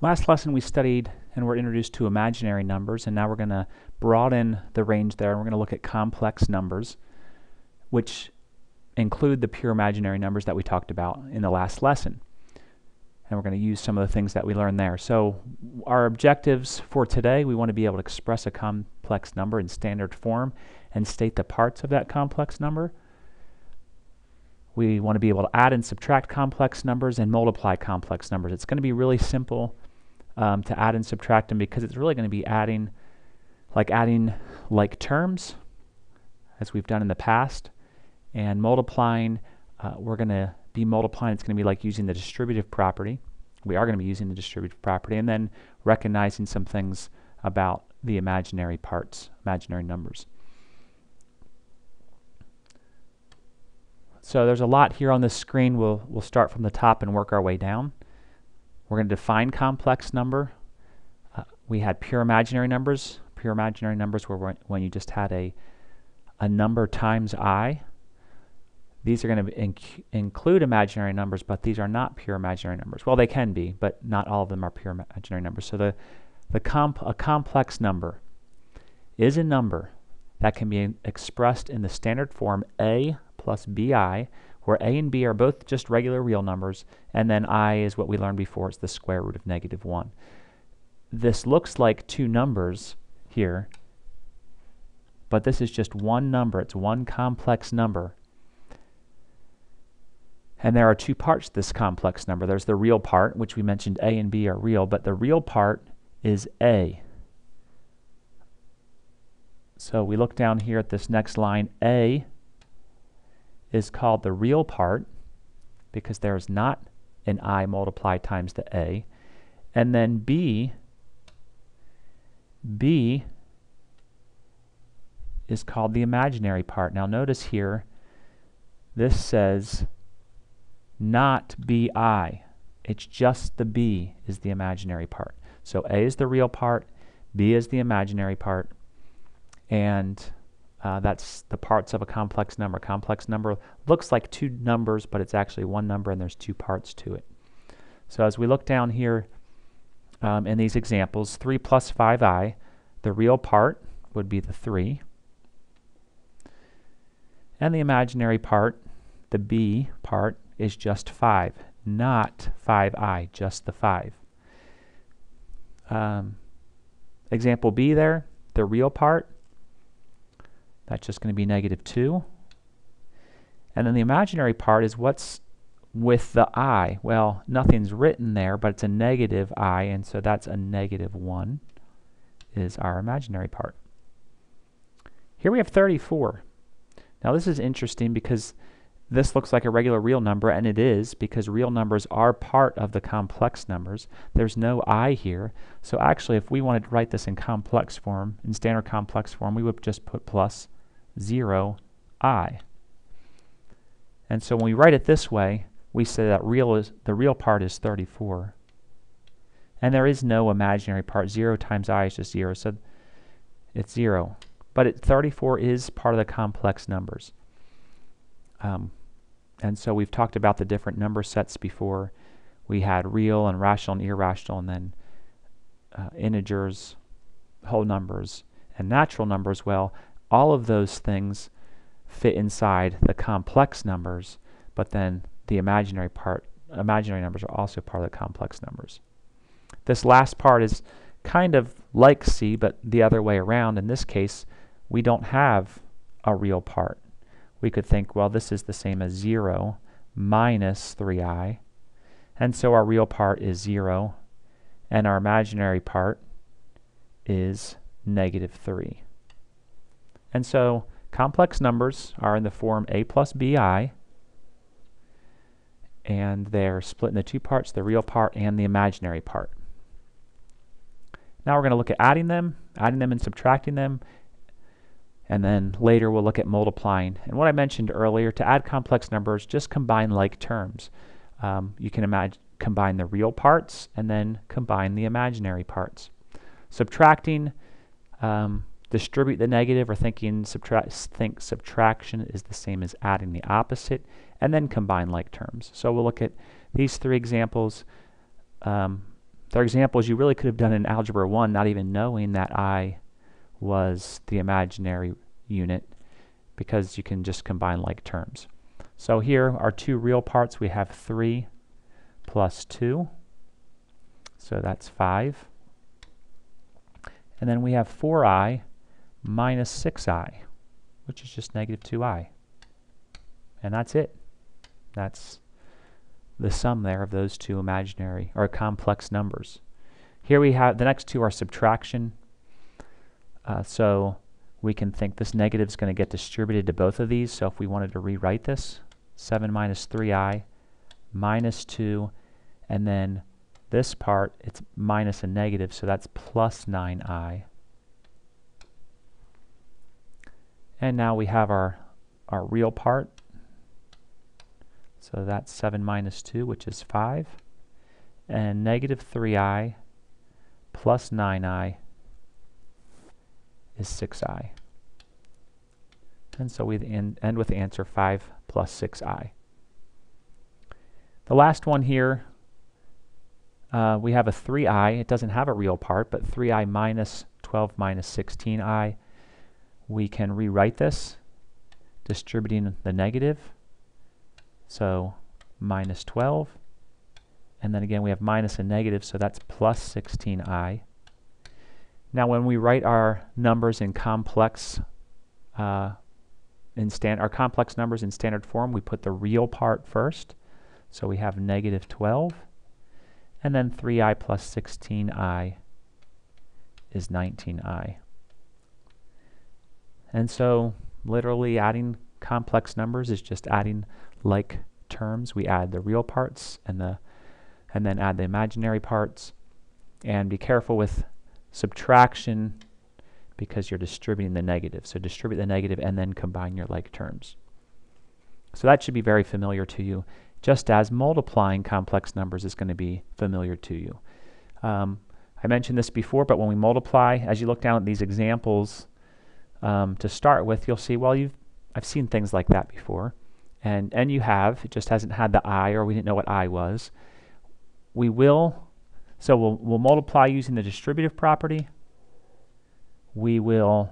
Last lesson we studied and were introduced to imaginary numbers, and now we're going to broaden the range there, and we're going to look at complex numbers, which include the pure imaginary numbers that we talked about in the last lesson. And we're going to use some of the things that we learned there. So our objectives for today, we want to be able to express a complex number in standard form and state the parts of that complex number. We want to be able to add and subtract complex numbers and multiply complex numbers. It's going to be really simple to add and subtract them because it's really going to be adding like terms, as we've done in the past, and multiplying. We're going to be multiplying. It's going to be like using the distributive property. We are going to be using the distributive property, and then recognizing some things about the imaginary parts, imaginary numbers. So there's a lot here on this screen. We'll start from the top and work our way down. We're going to define complex number. We had pure imaginary numbers. Pure imaginary numbers were when you just had a number times I. These are going to include imaginary numbers, but these are not pure imaginary numbers. Well, they can be, but not all of them are pure imaginary numbers. So a complex number is a number that can be expressed in the standard form a plus bi, where a and b are both just regular real numbers, and then I is what we learned before. It's the square root of -1. This looks like two numbers here, but this is just one number. It's one complex number. And there are two parts to this complex number. There's the real part, which we mentioned a and b are real, but the real part is a. So we look down here at this next line. A is called the real part because there is not an I multiplied times the A. And then B is called the imaginary part. Now notice here, this says not BI. It's just the B is the imaginary part. So A is the real part, B is the imaginary part, and that's the parts of a complex number. Complex number looks like two numbers, but it's actually one number and there's two parts to it. So as we look down here in these examples, 3 plus 5i, the real part would be the 3. And the imaginary part, the b part, is just 5, not 5i, just the 5. Example B there, the real part, that's just going to be -2. And then the imaginary part is what's with the I. Well, nothing's written there, but it's a negative I, and so that's a -1 is our imaginary part. Here we have 34. Now this is interesting because this looks like a regular real number, and it is, because real numbers are part of the complex numbers. There's no I here, so actually if we wanted to write this in complex form, in standard complex form, we would just put plus 0i. And so when we write it this way, we say that the real part is 34. And there is no imaginary part. 0 times I is just 0, so it's 0. But 34 is part of the complex numbers. And so we've talked about the different number sets before. We had real and rational and irrational, and then integers, whole numbers, and natural numbers. Well, all of those things fit inside the complex numbers, but then the imaginary numbers are also part of the complex numbers. This last part is kind of like C, but the other way around. In this case, we don't have a real part. We could think, well, this is the same as 0 minus 3i, and so our real part is 0, and our imaginary part is -3. And so complex numbers are in the form a plus bi, and they're split into two parts, the real part and the imaginary part. Now we're going to look at adding them and subtracting them, and then later we'll look at multiplying. And what I mentioned earlier, to add complex numbers, just combine like terms. You can combine the real parts and then combine the imaginary parts. Subtracting, distribute the negative, or think subtraction is the same as adding the opposite, and then combine like terms. So we'll look at these three examples. They're examples you really could have done in Algebra 1, not even knowing that I was the imaginary unit, because you can just combine like terms. So here are two real parts. We have 3 plus 2, so that's 5. And then we have 4i minus 6i, which is just negative 2i. And that's it. That's the sum there of those two imaginary or complex numbers. Here we have the next two are subtraction. So we can think this negative is going to get distributed to both of these. So if we wanted to rewrite this, 7 minus 3i minus 2, and then this part, it's minus a negative, so that's plus 9i. And now we have our real part. So that's 7 minus 2, which is 5. And negative 3i plus 9i is 6i. And so we end with the answer 5 plus 6i. The last one here, we have a 3i. It doesn't have a real part, but 3i minus 12 minus 16i. We can rewrite this, distributing the negative. So minus 12. And then again, we have minus a negative, so that's plus 16i. Now when we write our numbers in complex our complex numbers in standard form, we put the real part first. So we have negative 12, and then 3i plus 16i is 19i. And so literally adding complex numbers is just adding like terms. We add the real parts and then add the imaginary parts. And be careful with subtraction, because you're distributing the negative. So distribute the negative and then combine your like terms. So that should be very familiar to you, just as multiplying complex numbers is going to be familiar to you. I mentioned this before, but when we multiply, as you look down at these examples to start with, you'll see, well, I've seen things like that before. And you have. It just hasn't had the I, or we didn't know what I was. We'll multiply using the distributive property. We will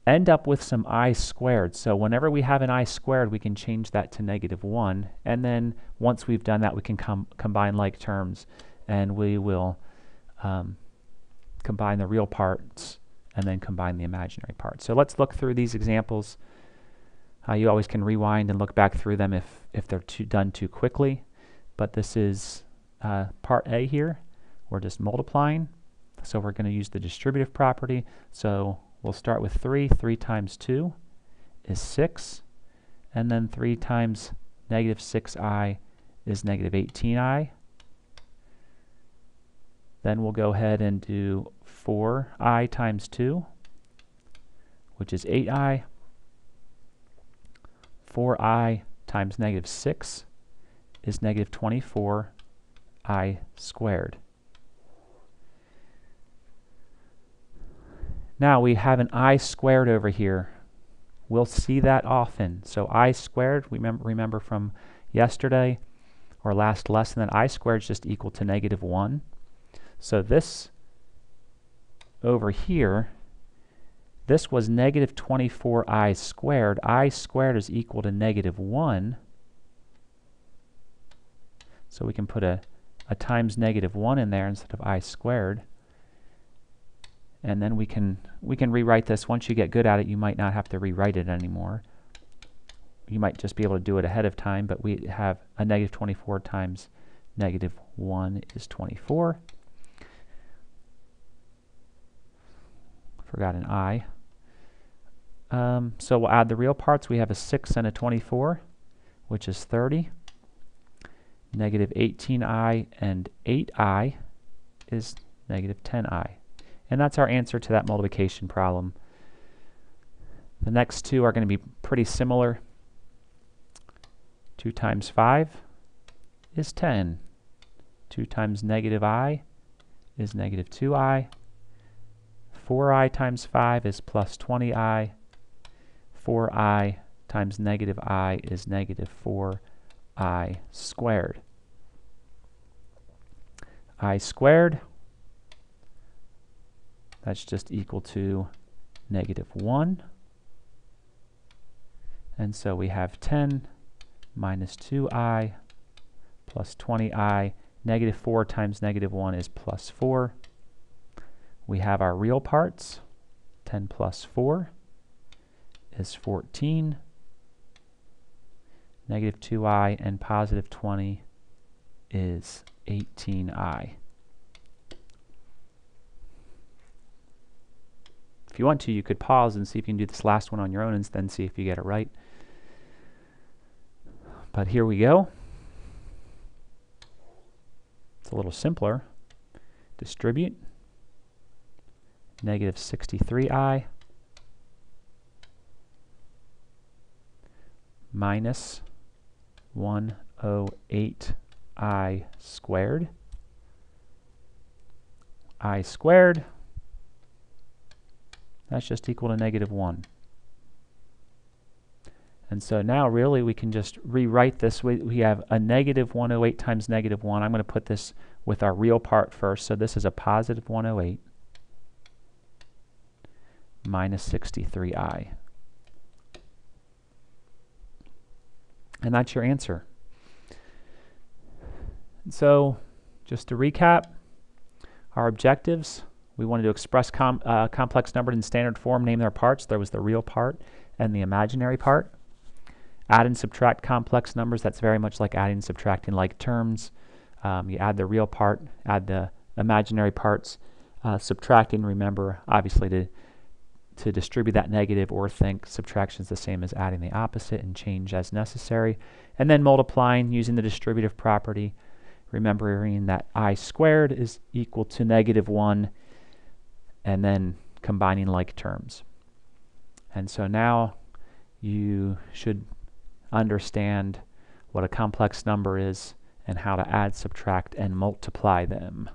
end up with some I squared. So whenever we have an I squared, we can change that to negative 1. And then once we've done that, we can combine like terms, and we will combine the real parts and then combine the imaginary parts. So let's look through these examples. You always can rewind and look back through them if they're done too quickly. But this is part A here. We're just multiplying. So we're going to use the distributive property. So we'll start with 3. 3 times 2 is 6. And then 3 times negative 6i is negative 18i. Then we'll go ahead and do 4i times 2, which is 8i. 4i times negative 6 is negative 24i squared. Now we have an I squared over here. We'll see that often. So I squared, remember from yesterday or last lesson, that I squared is just equal to negative 1. So this over here, this was negative 24i squared. I squared is equal to negative 1. So we can put a times negative 1 in there instead of I squared. And then we can rewrite this. Once you get good at it, you might not have to rewrite it anymore. You might just be able to do it ahead of time, but we have a negative 24 times negative 1 is 24. Forgot an I. So we'll add the real parts. We have a 6 and a 24, which is 30. Negative 18i and 8i is negative 10i. And that's our answer to that multiplication problem. The next two are going to be pretty similar. 2 times 5 is 10. 2 times negative I is negative 2i. 4i times 5 is plus 20i. 4i times negative I is negative 4i squared. I squared, that's just equal to negative 1. And so we have 10 minus 2i plus 20i. Negative 4 times negative 1 is plus 4. We have our real parts. 10 plus 4 is 14. Negative 2i and positive 20 is 18i. If you want to, you could pause and see if you can do this last one on your own and then see if you get it right. But here we go. It's a little simpler. Distribute. Negative 63i minus 108i squared. I squared, that's just equal to negative 1. And so now really we can just rewrite this. We have a negative 108 times negative 1. I'm going to put this with our real part first. So this is a positive 108 minus 63i. And that's your answer. And so just to recap, our objectives, we wanted to express complex numbers in standard form, name their parts. There was the real part and the imaginary part. Add and subtract complex numbers. That's very much like adding and subtracting like terms. You add the real part, add the imaginary parts. Subtracting, remember, obviously to distribute that negative or think subtraction is the same as adding the opposite and change as necessary. And then multiplying using the distributive property, remembering that I squared is equal to negative 1, and then combining like terms. And so now you should understand what a complex number is and how to add, subtract, and multiply them.